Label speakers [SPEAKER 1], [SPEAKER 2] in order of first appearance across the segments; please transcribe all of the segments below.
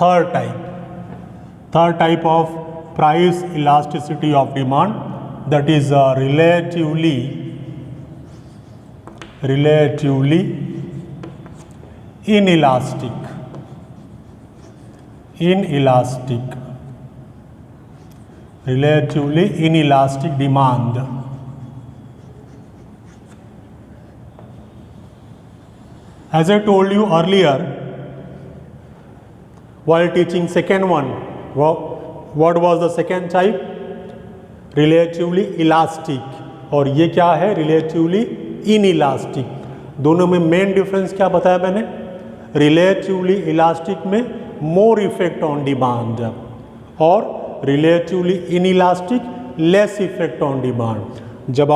[SPEAKER 1] third type of price elasticity of demand, that is relatively inelastic demand. As I told you earlier while teaching second one, what was the second type? Relatively elastic. और ये क्या है? Relatively inelastic. दोनों में main difference क्या बताया मैंने? Relatively elastic में more effect on demand और relatively inelastic less effect on demand. जब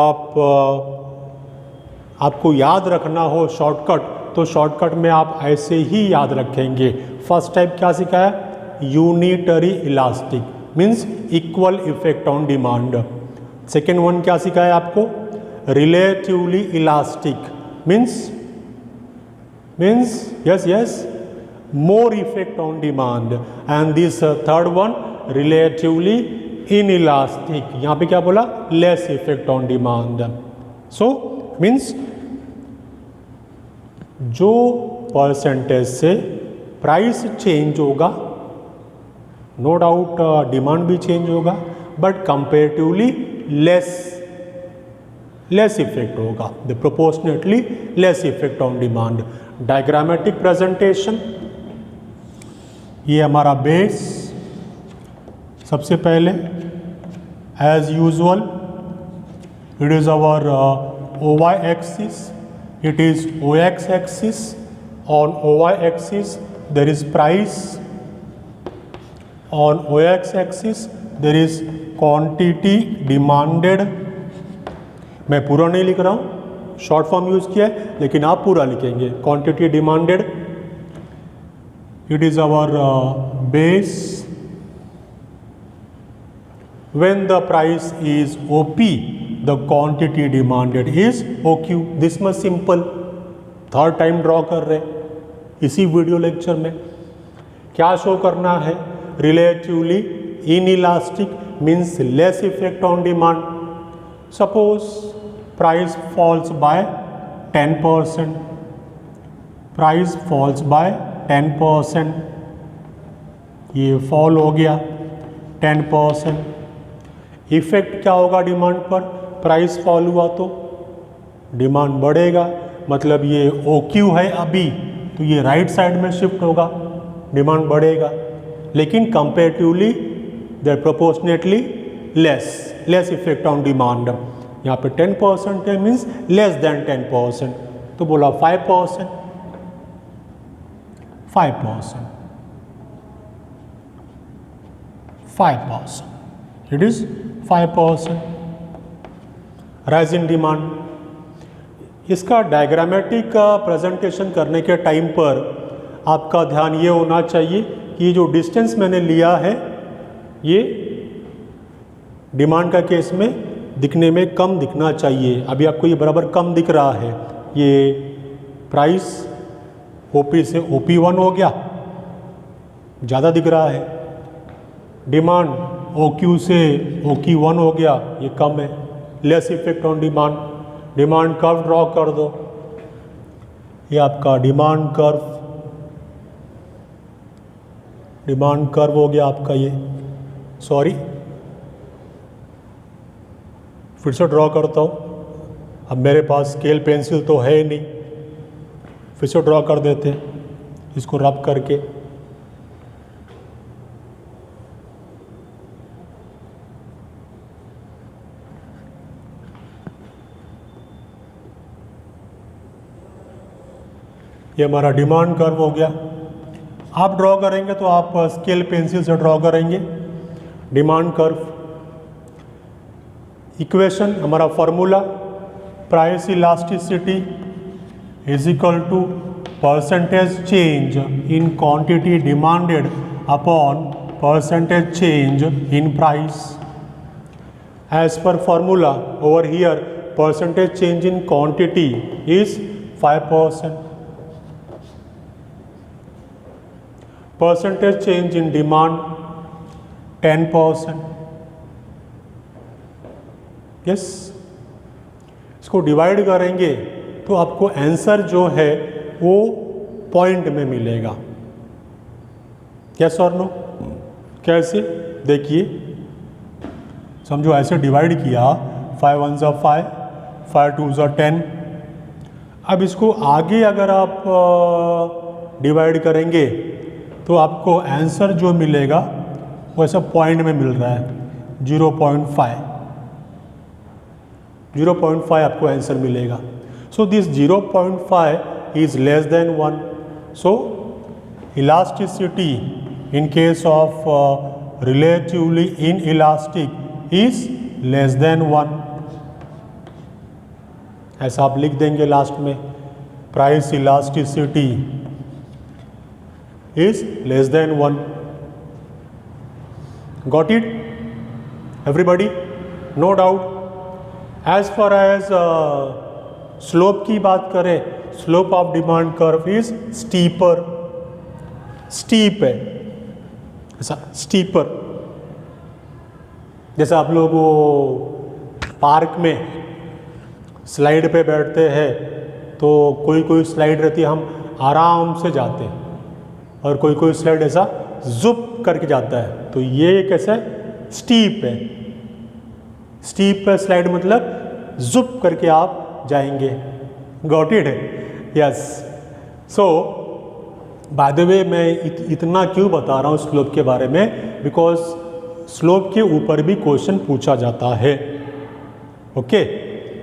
[SPEAKER 1] आपको याद रखना हो शॉर्टकट, तो शॉर्टकट में आप ऐसे ही याद रखेंगे. फर्स्ट टाइप क्या सिखाया? Unitary elastic means equal effect on demand. Second one क्या सिखाया आपको? Relatively elastic means yes more effect on demand. And this third one relatively inelastic, यहाँ पे क्या बोला? Less effect on demand. So means जो परसेंटेज से प्राइस चेंज होगा, नो डाउट डिमांड भी चेंज होगा, बट कंपेरेटिवली लेस इफेक्ट होगा, the proportionately less effect on demand. Diagrammatic presentation, ये हमारा बेस. सबसे पहले as usual it is our OY axis, it is OX axis. On OY axis there is price, on OX axis there is quantity demanded. मैं पूरा नहीं लिख रहा हूँ, शॉर्ट फॉर्म यूज किया है, लेकिन आप पूरा लिखेंगे. Quantity demanded, it is our base. When the price is OP, the quantity demanded is OQ. This much simple. Third time draw कर रहे इसी वीडियो लेक्चर में. क्या शो करना है? Relatively inelastic means less effect on demand. Suppose price falls by 10%, price falls by 10%, ये fall हो गया 10%. इफेक्ट क्या होगा डिमांड पर? प्राइस फॉल हुआ तो डिमांड बढ़ेगा, मतलब ये OQ है अभी, तो ये राइट साइड में शिफ्ट होगा, डिमांड बढ़ेगा. लेकिन comparatively that proportionately less effect on demand. यहाँ पे 10% है मीन्स लेस देन 10%, तो बोला 5%. It is 5%. Rise in demand. इसका डायग्रामेटिक प्रेजेंटेशन करने के टाइम पर आपका ध्यान ये होना चाहिए कि जो डिस्टेंस मैंने लिया है ये डिमांड का केस में दिखने में कम दिखना चाहिए. अभी आपको ये बराबर कम दिख रहा है. ये प्राइस OP से OP1 हो गया, ज़्यादा दिख रहा है. डिमांड OQ से OQ1 हो गया, ये कम है. Less effect on demand. Demand curve draw कर दो. ये आपका डिमांड कर्व हो गया आपका. ये सॉरी फिर से ड्रॉ करता हूँ. अब मेरे पास स्केल पेंसिल तो है ही नहीं, फिर से ड्रॉ कर देते हैं इसको रब करके. ये हमारा डिमांड कर्व हो गया. आप ड्रॉ करेंगे तो आप स्केल पेंसिल से ड्रॉ करेंगे डिमांड कर्व. इक्वेशन हमारा formula, price elasticity is equal to percentage change in quantity demanded upon percentage change in price. As per formula over here percentage change in quantity is 5%. Percentage change in demand 10%। Yes, इसको divide करेंगे तो आपको answer जो है वो point में मिलेगा। Yes और नो? कैसे? देखिए, समझो ऐसे डिवाइड किया, 5 1 ज़ा 5, 5 2 ज़ा 10। अब इसको आगे अगर आप डिवाइड करेंगे तो आपको आंसर जो मिलेगा वो ऐसा पॉइंट में मिल रहा है, 0.5। 0.5 आपको आंसर मिलेगा। So this 0.5 is less than 1। So elasticity in case of relatively inelastic is less than 1। ऐसा आप लिख देंगे लास्ट में, price elasticity is less than 1. Got it? Everybody? No doubt. As far as slope की बात करें, slope of demand curve is steeper. Steep है, ऐसा steeper। जैसे आप लोग वो पार्क में स्लाइड पे बैठते हैं तो कोई कोई स्लाइड रहती है, हम आराम से जाते हैं, और कोई कोई स्लाइड ऐसा जुप करके जाता है, तो ये कैसा है? स्टीप है। स्टीप पे स्लाइड मतलब जुप करके आप जाएंगे। Got it? Yes. So by the way मैं इतना क्यों बता रहा हूँ स्लोप के बारे में, बिकॉज स्लोप के ऊपर भी क्वेश्चन पूछा जाता है। ओके,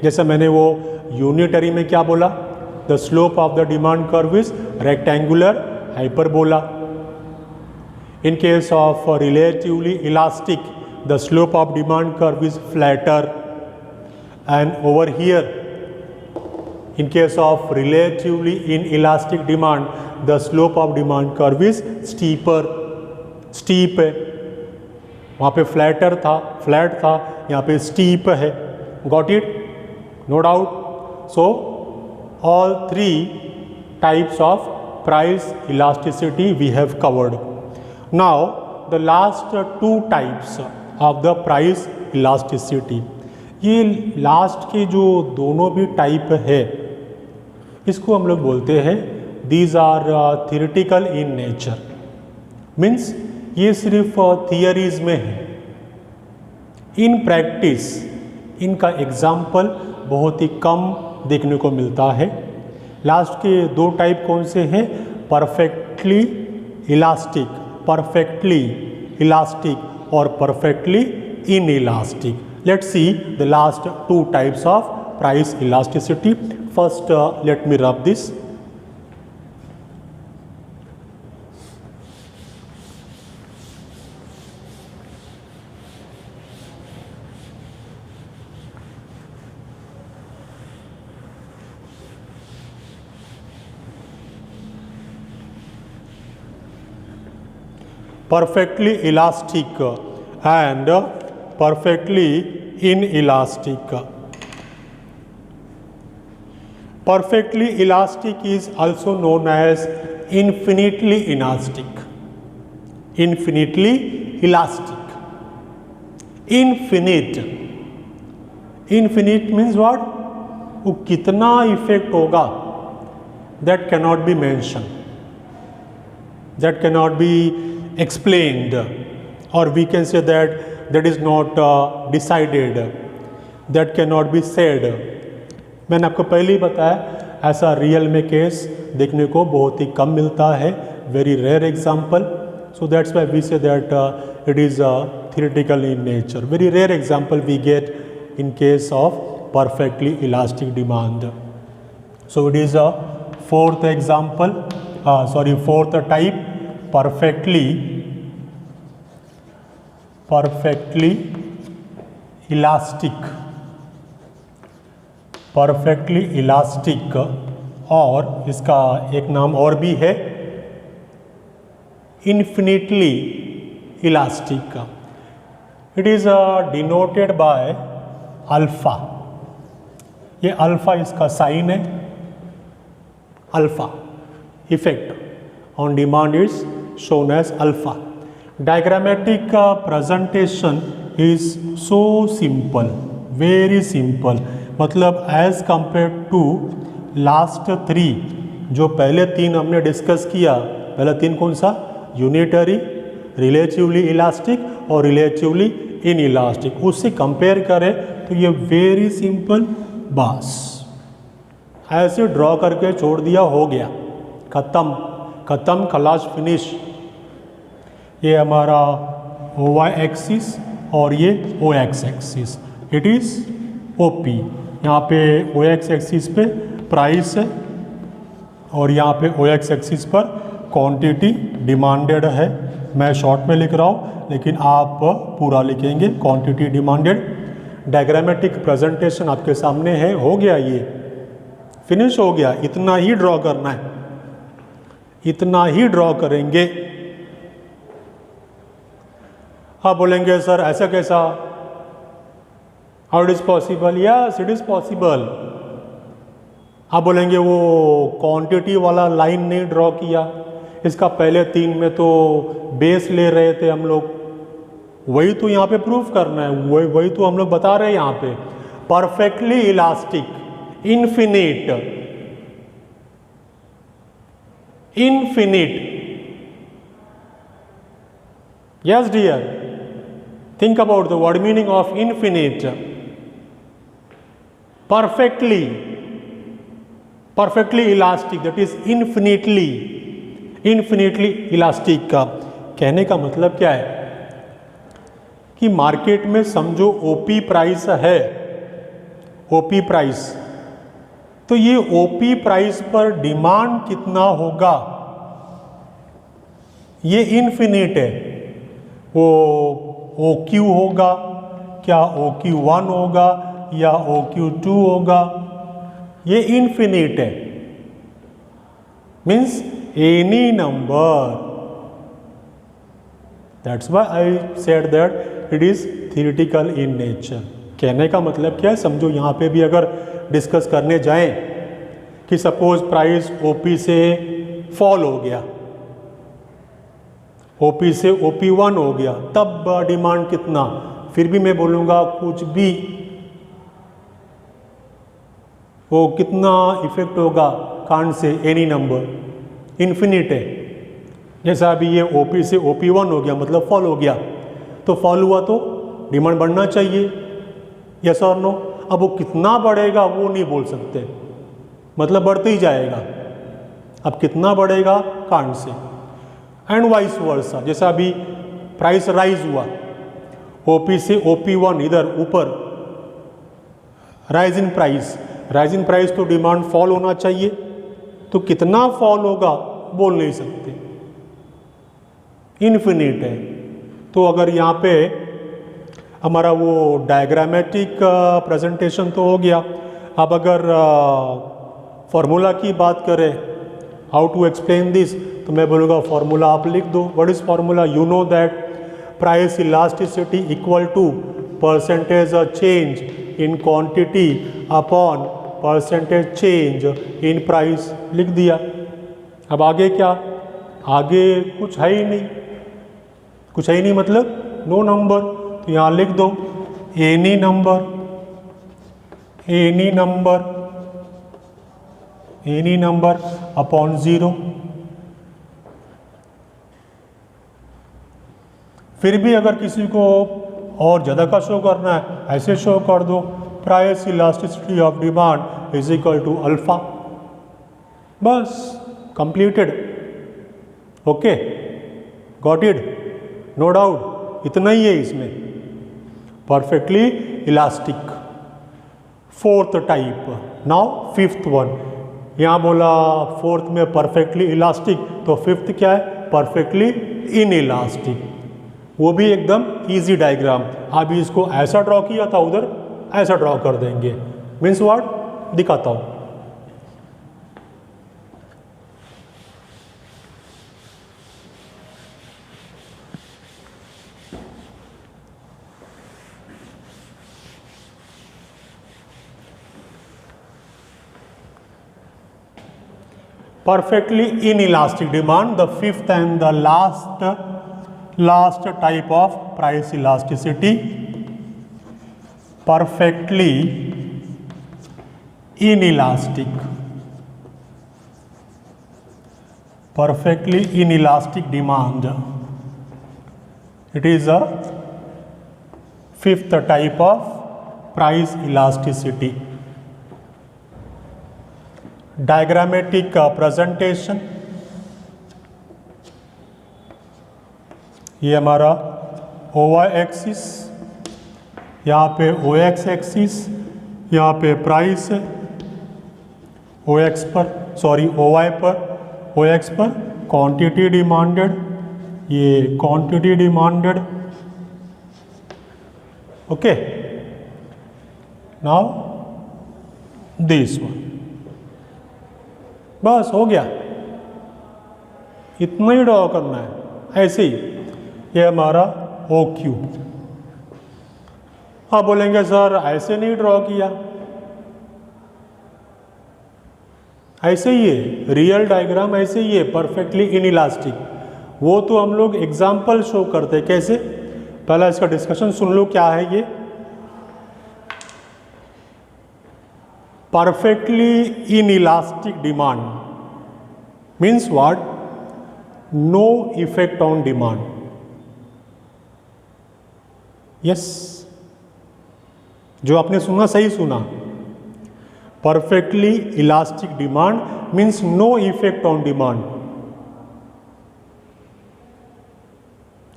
[SPEAKER 1] जैसे मैंने वो यूनिटरी में क्या बोला, the slope of the demand curve is rectangular hyperbola. In case of relatively elastic, the slope of demand curve is flatter, and over here in case of relatively inelastic demand, the slope of demand curve is steeper. steep है, वहाँ पे flatter था, flat था, यहाँ पे steep है। got it? no doubt. So all three types of price elasticity we have covered. Now the last two types of the price elasticity, ये last के जो दोनों भी टाइप है इसको हम लोग बोलते हैं these are theoretical in nature. Means ये सिर्फ थियरीज में है। इन प्रैक्टिस इनका एग्जाम्पल बहुत ही कम देखने को मिलता है। लास्ट के दो टाइप कौन से हैं? परफेक्टली इलास्टिक और perfectly inelastic. Let's see the last two types of price elasticity. First let me rub this. perfectly elastic and perfectly inelastic. Perfectly elastic is also known as infinitely elastic. Infinitely elastic. Infinite means what? वो कितना effect होगा? That cannot be mentioned. That cannot be explained, or we can say that is not decided, that cannot be said. मैंने आपको पहले ही बताया ऐसा real में case देखने को बहुत ही कम मिलता है, very rare example. So that's why we say that it is theoretical in nature. Very rare example we get in case of perfectly elastic demand. So it is a fourth example, fourth type, perfectly elastic, और इसका एक नाम और भी है infinitely elastic. It is denoted by alpha. ये alpha इसका sign है. Alpha effect on demand is shown as alpha. Diagrammatic presentation is so simple, very simple. मतलब as compared to last 3, जो पहले 3 हमने डिस्कस किया, पहला 3 कौन सा? यूनिटरी, रिलेटिवली इलास्टिक और रिलेटिवली इन इलास्टिक, उससे कंपेयर करें तो ये वेरी सिंपल, बस ऐसे ड्रॉ करके छोड़ दिया, हो गया, खत्म खत्म, खलास, फिनिश। ये हमारा ओ वाई एक्सिस और ये O X axis, it is O P. यहाँ पे ओ एक्स एक्सिस पे प्राइस है और यहाँ पे ओ एक्स एक्सिस पर क्वांटिटी डिमांडेड है। मैं शॉर्ट में लिख रहा हूँ लेकिन आप पूरा लिखेंगे, क्वांटिटी डिमांडेड। डायग्रामेटिक प्रेजेंटेशन आपके सामने है, हो गया, ये फिनिश हो गया। इतना ही ड्रॉ करना है, इतना ही ड्रॉ करेंगे। आप बोलेंगे सर ऐसा कैसा, how it is possible? Yes it is possible. आप बोलेंगे वो क्वांटिटी वाला लाइन नहीं ड्रॉ किया, इसका पहले 3 में तो बेस ले रहे थे हम लोग, वही तो यहाँ पे प्रूफ करना है, वही तो हम लोग बता रहे हैं यहाँ पे। Perfectly elastic, infinite, infinite. Yes dear, think about the word meaning of infinite. Perfectly elastic, that is infinitely elastic। का कहने का मतलब क्या है कि मार्केट में समझो ओपी प्राइस है, ओपी प्राइस, तो ये ओपी प्राइस पर डिमांड कितना होगा, ये इनफिनिट है। वो OQ होगा क्या, OQ1 होगा या OQ2 होगा, ये इनफिनिट है, means any number. That's why I said that it is theoretical in nature. कहने का मतलब क्या है, समझो यहाँ पे भी अगर डिस्कस करने जाएं कि सपोज प्राइस OP से फॉल हो गया, OP से OP1 हो गया, तब डिमांड कितना, फिर भी मैं बोलूँगा कुछ भी, वो कितना इफेक्ट होगा, can't say any number, infinite है। जैसा अभी ये OP से OP1 हो गया, मतलब फॉल हो गया, तो फॉल हुआ तो डिमांड बढ़ना चाहिए, यस और नो। अब वो कितना बढ़ेगा वो नहीं बोल सकते, मतलब बढ़ते ही जाएगा, अब कितना बढ़ेगा, can't say. And vice versa, जैसा अभी प्राइस राइज हुआ, OP से OP1 इधर ऊपर, राइज इन प्राइस तो डिमांड फॉल होना चाहिए, तो कितना फॉल होगा बोल नहीं सकते, इनफिनिट है। तो अगर यहाँ पे हमारा वो डायग्रामेटिक प्रेजेंटेशन तो हो गया, अब अगर फॉर्मूला की बात करें, हाउ टू एक्सप्लेन दिस, तो मैं बोलूँगा फॉर्मूला आप लिख दो। What is formula? You know that price elasticity equal to percentage change in quantity upon percentage change in price, लिख दिया। अब आगे क्या, आगे कुछ है ही नहीं, कुछ है ही नहीं मतलब नो नंबर, तो यहाँ लिख दो एनी नंबर अपॉन 0। फिर भी अगर किसी को और ज़्यादा का शो करना है, ऐसे शो कर दो, price elasticity of demand is equal to alpha, बस completed. Okay, got it, no doubt, इतना ही है इसमें। Perfectly elastic, fourth type. Now fifth one, यहाँ बोला फोर्थ में परफेक्टली इलास्टिक, तो फिफ्थ क्या है, परफेक्टली इन इलास्टिक। वो भी एकदम इजी डायग्राम। अभी इसको ऐसा ड्रॉ किया था, उधर ऐसा ड्रॉ कर देंगे, मीन्स व्हाट, दिखाता हूँ। perfectly inelastic demand, the fifth and the last type of price elasticity, perfectly inelastic demand. It is a fifth type of price elasticity. Diagrammatic presentation, ये हमारा OY एक्सिस, यहाँ पे OX एक्सिस, यहाँ पे price है OX पर, sorry OY पर, OX पर क्वांटिटी डिमांडेड, ये quantity demanded. Okay, now this one. बस हो गया, इतना ही ड्रॉ करना है. ऐसे ही ये हमारा OQ. आप बोलेंगे सर ऐसे नहीं ड्रॉ किया. ऐसे ही है, रियल डायग्राम ऐसे ही है, परफेक्टली इनइलास्टिक. वो तो हम लोग एग्जाम्पल शो करते हैं. कैसे? पहला इसका डिस्कशन सुन लो. क्या है ये? Perfectly inelastic demand means what? No effect on demand. Yes, जो आपने सुना सही सुना. Perfectly elastic demand means no effect on demand.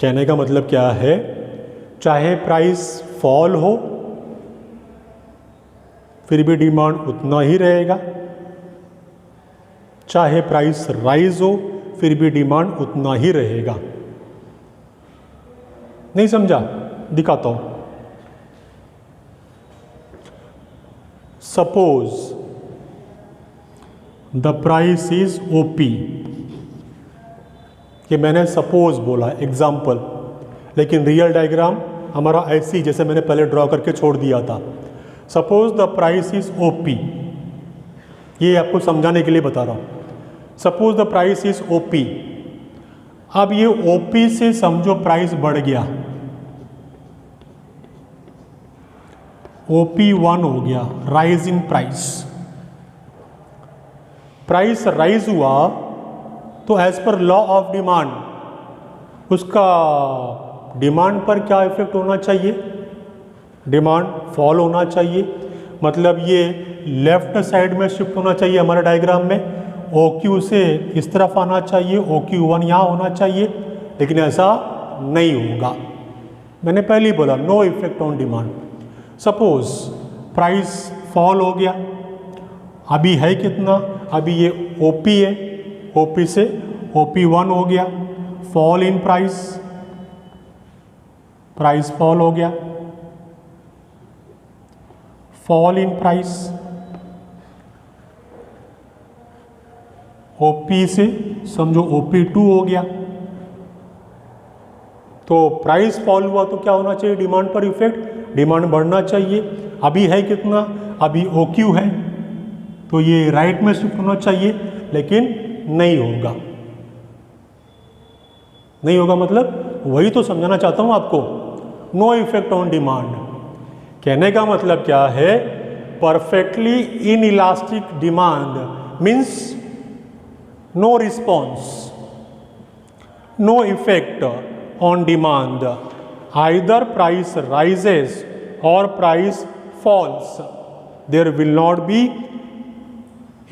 [SPEAKER 1] कहने का मतलब क्या है? चाहे प्राइस फॉल हो फिर भी डिमांड उतना ही रहेगा, चाहे प्राइस राइज हो फिर भी डिमांड उतना ही रहेगा. नहीं समझा? दिखाता हूं. Suppose the price is OP. ये मैंने सपोज बोला, एग्जाम्पल, लेकिन रियल डायग्राम हमारा ऐसी जैसे मैंने पहले ड्रॉ करके छोड़ दिया था. Suppose the price is OP. ये आपको समझाने के लिए बता रहा हूं. Suppose the price is OP. अब ये OP से समझो प्राइस बढ़ गया, OP1 हो गया, rise in price. Price rise हुआ तो as per law of demand उसका डिमांड पर क्या इफेक्ट होना चाहिए? डिमांड फॉल होना चाहिए. मतलब ये लेफ्ट साइड में शिफ्ट होना चाहिए हमारे डायग्राम में. OQ से इस तरफ आना चाहिए, OQ1 यहाँ होना चाहिए, लेकिन ऐसा नहीं होगा. मैंने पहले ही बोला no effect on demand. Suppose price fall हो गया, अभी है कितना? अभी ये OP है, OP से OP1 हो गया, fall in price, price fall हो गया, फॉल इन प्राइस. OP से समझो OP2 हो गया. तो प्राइस फॉल हुआ तो क्या होना चाहिए? डिमांड पर इफेक्ट, डिमांड बढ़ना चाहिए. अभी है कितना? अभी OQ है, तो ये राइट में शिफ्ट होना चाहिए, लेकिन नहीं होगा. नहीं होगा मतलब वही तो समझाना चाहता हूं आपको, नो इफेक्ट ऑन डिमांड. कहने का मतलब क्या है? Perfectly inelastic demand means no response, no effect on demand. Either price rises और price falls, there will not be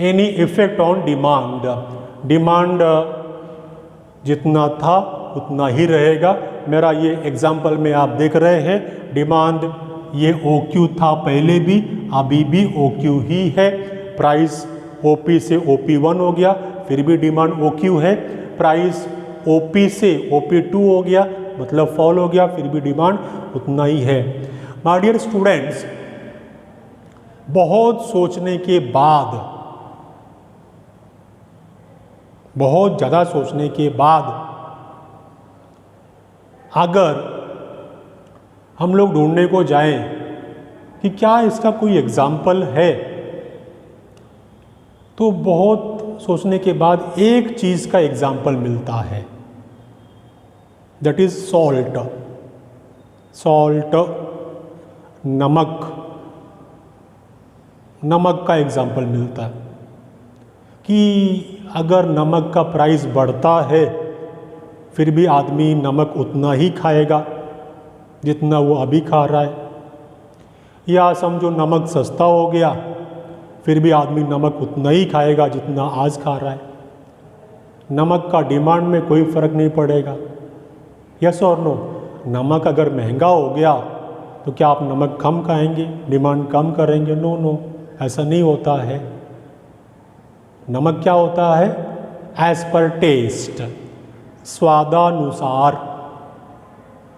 [SPEAKER 1] any effect on demand. Demand जितना था उतना ही रहेगा. मेरा ये एग्जाम्पल में आप देख रहे हैं, डिमांड ये OQ था पहले भी, अभी भी OQ ही है. प्राइस OP से OP1 हो गया, फिर भी डिमांड OQ है. प्राइस OP से OP2 हो गया, मतलब फॉल हो गया, फिर भी डिमांड उतना ही है. माय डियर स्टूडेंट्स, बहुत सोचने के बाद, बहुत ज़्यादा सोचने के बाद अगर हम लोग ढूंढने को जाएं कि क्या इसका कोई एग्जाम्पल है, तो बहुत सोचने के बाद एक चीज़ का एग्जाम्पल मिलता है, दैट इज सॉल्ट। सॉल्ट, नमक, नमक का एग्जाम्पल मिलता है कि अगर नमक का प्राइस बढ़ता है फिर भी आदमी नमक उतना ही खाएगा जितना वो अभी खा रहा है, या समझो नमक सस्ता हो गया फिर भी आदमी नमक उतना ही खाएगा जितना आज खा रहा है। नमक का डिमांड में कोई फ़र्क नहीं पड़ेगा। यस और नो? नमक अगर महंगा हो गया तो क्या आप नमक कम खाएंगे, डिमांड कम करेंगे? नो नो, ऐसा नहीं होता है। नमक क्या होता है? एज पर टेस्ट, स्वादानुसार,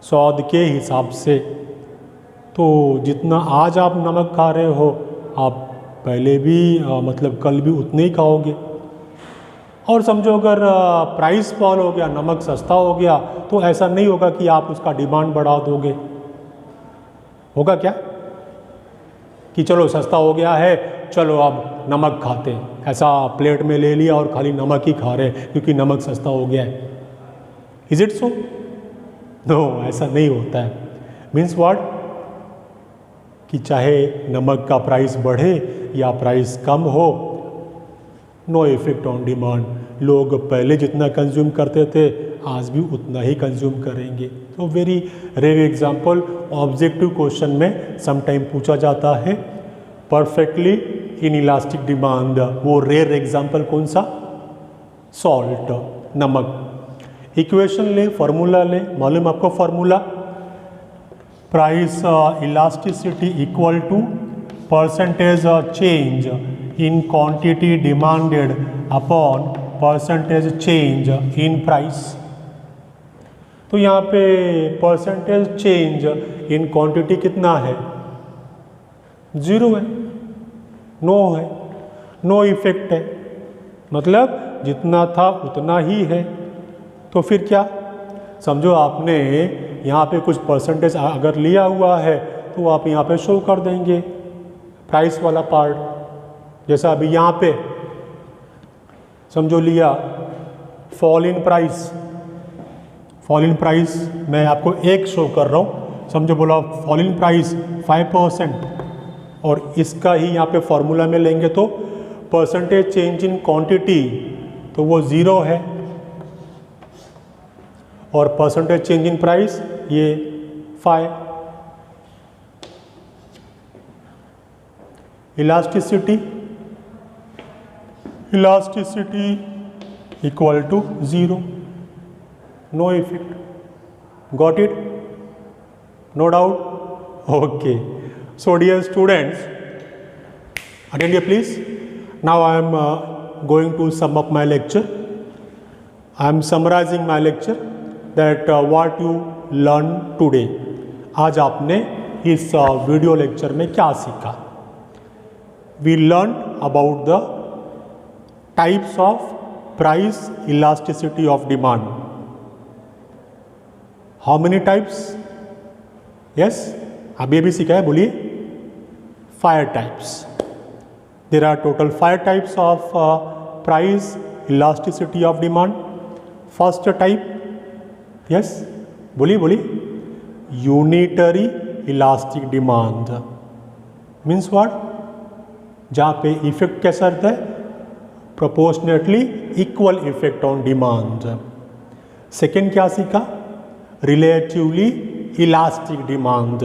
[SPEAKER 1] स्वाद के हिसाब से। तो जितना आज आप नमक खा रहे हो आप पहले भी मतलब कल भी उतने ही खाओगे। और समझो अगर प्राइस फॉल हो गया, नमक सस्ता हो गया, तो ऐसा नहीं होगा कि आप उसका डिमांड बढ़ा दोगे। होगा क्या कि चलो सस्ता हो गया है, चलो अब नमक खाते हैं, ऐसा प्लेट में ले लिया और खाली नमक ही खा रहे हैं क्योंकि नमक सस्ता हो गया है। Is it so? नो, ऐसा नहीं होता है। Means what? कि चाहे नमक का प्राइस बढ़े या प्राइस कम हो, नो इफेक्ट ऑन डिमांड। लोग पहले जितना कंज्यूम करते थे आज भी उतना ही कंज्यूम करेंगे। तो very rare example objective question में समटाइम पूछा जाता है। परफेक्टली इन इलास्टिक डिमांड, वो रेयर एग्जांपल कौन सा? सॉल्ट, नमक। इक्वेशन ले, फार्मूला ले, मालूम आपको formula? Price elasticity equal to percentage change in quantity demanded upon percentage change in price. तो यहाँ पे परसेंटेज चेंज इन क्वांटिटी कितना है? 0 है, नो है, नो इफेक्ट है, मतलब जितना था उतना ही है। तो फिर क्या? समझो आपने यहाँ पे कुछ परसेंटेज अगर लिया हुआ है तो आप यहाँ पे शो कर देंगे प्राइस वाला पार्ट। जैसा अभी यहाँ पे समझो लिया fall in price, fall in price मैं आपको एक शो कर रहा हूँ। समझो बोला फॉल इन प्राइस 5%, और इसका ही यहाँ पे फॉर्मूला में लेंगे तो परसेंटेज चेंज इन क्वांटिटी तो वो 0 है, और परसेंटेज चेंज इन प्राइस ये 5। Elasticity, elasticity equal to 0, no effect. Got it? No doubt? Okay. So dear students, attend here please. Now I am going to sum up my lecture. I am summarizing my lecture that what you learn today. आज आपने इस video lecture में क्या सीखा? We learned about the types of price elasticity of demand. How many types? Yes, अभी अभी सीखा है, बोलिए। 5 types. There are total 5 types of price elasticity of demand. First type, yes, बोलिए बोलिए, unitary elastic demand. Means what? जहाँ पे effect कैसा रहता है? Proportionately equal effect on demand. Second क्या सीखा? Relatively elastic demand,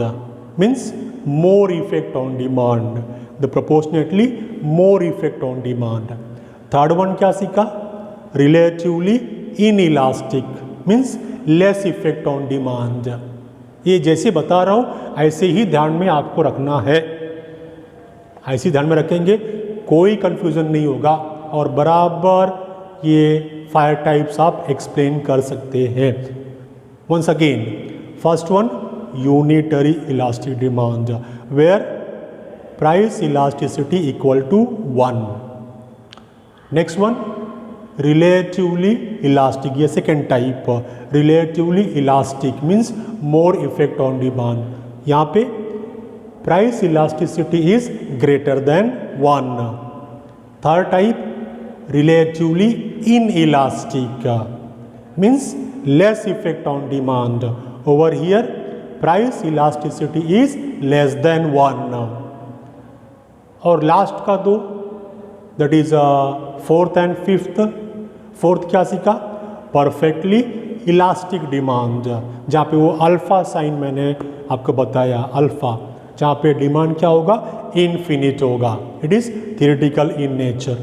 [SPEAKER 1] means more effect on demand, the proportionately more effect on demand. Third one क्या सीखा? Relatively in elastic, means less effect on demand. ये जैसे बता रहा हूँ ऐसे ही ध्यान में आपको रखना है, ऐसे ध्यान में रखेंगे कोई कंफ्यूजन नहीं होगा, और बराबर ये 5 टाइप्स आप एक्सप्लेन कर सकते हैं। Once again, first one unitary elastic demand where price elasticity equal to 1। Next one relatively elastic, ये second type, relatively elastic means more effect on demand. यहाँ पे price elasticity is greater than 1। Third type relatively inelastic, means less effect on demand. Over here price elasticity is less than 1. और last का दो, that is fourth and fifth. Fourth क्या सीखा? Perfectly elastic demand, जहाँ पे वो alpha sign मैंने आपको बताया, अल्फा, जहाँ पे डिमांड क्या होगा? इनफिनिट होगा. It is theoretical in nature.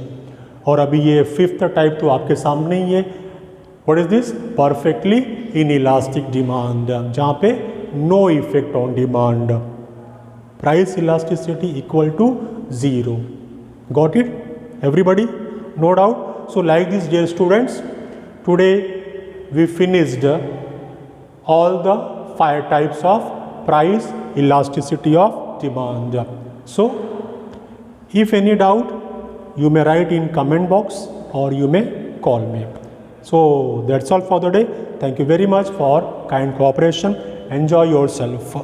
[SPEAKER 1] और अभी ये फिफ्थ टाइप तो आपके सामने ही है. What is this? Perfectly inelastic demand, जहाँ पे no effect on demand, price elasticity equal to 0. Got it? Everybody? No doubt? So like this, dear students, today we finished all the 5 types of price elasticity of demand. So if any doubt, you may write in comment box or you may call me. So that's all for the day. Thank you very much for kind cooperation. Enjoy yourself.